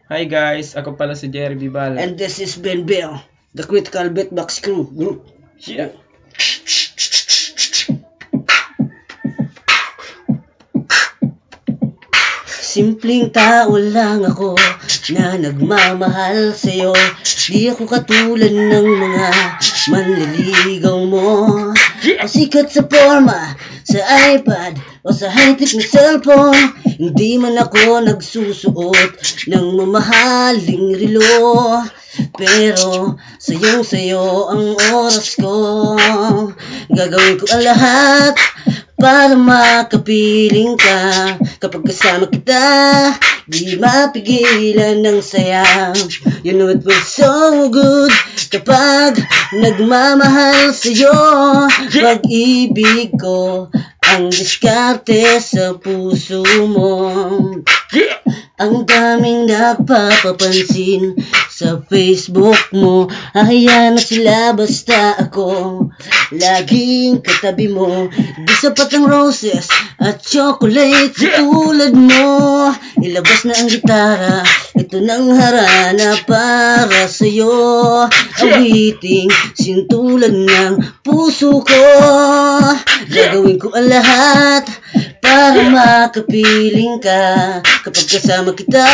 Hi guys, ako pala si Jerry Bibal. And this is Ben Bell, the Critical Beatbox Crew Group. Yeah. Simpleng tao lang ako na nagmamahal sa'yo. Di ako katulad ng mga manliligaw mo. Pasikat sa forma, sa iPad o sa high-tech na cellphone. Hindi man ako nagsusuot ng mamahaling relo. Pero sayong-sayo ang oras ko. Gagawin ko ang lahat para makapiling ka. Kapag kasama kita, di mapigilan ng saya. You know it feels so good kapag nagmamahal sa'yo. Pag-ibig ko ang diskarte sa puso mo. Ang daming napapapansin sa Facebook mo. Hayaan na sila basta ako laging katabi mo. Di sapat ang roses at chocolate tulad mo. Ilabas na ang gitara, ito nang harana para sa'yo. Awiting sintulan ng puso ko. Gagawin ko ang lahat para makapiling ka. Kapag kasama kita,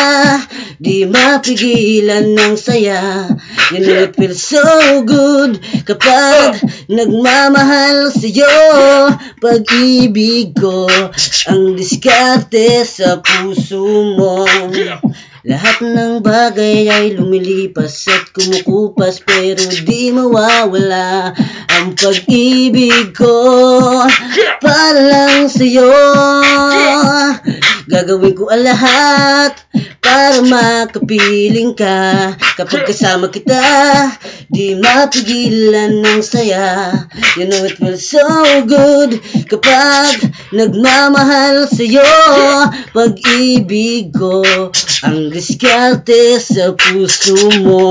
di mapigilan ng saya. You know it feels so good kapag nagmamahal sa'yo. Pag-ibig ko ang diskarte sa puso mo. Lahat ng bagay ay lumilipas at kumukupas, pero di mawawala ang pag-ibig ko para lang sa'yo. Gagawin ko ang lahat para makapiling ka. Kapag kasama kita, di mapigilan ng saya. You know it feels so good kapag nagmamahal sa'yo. Pag-ibig ko ang diskarte sa puso mo.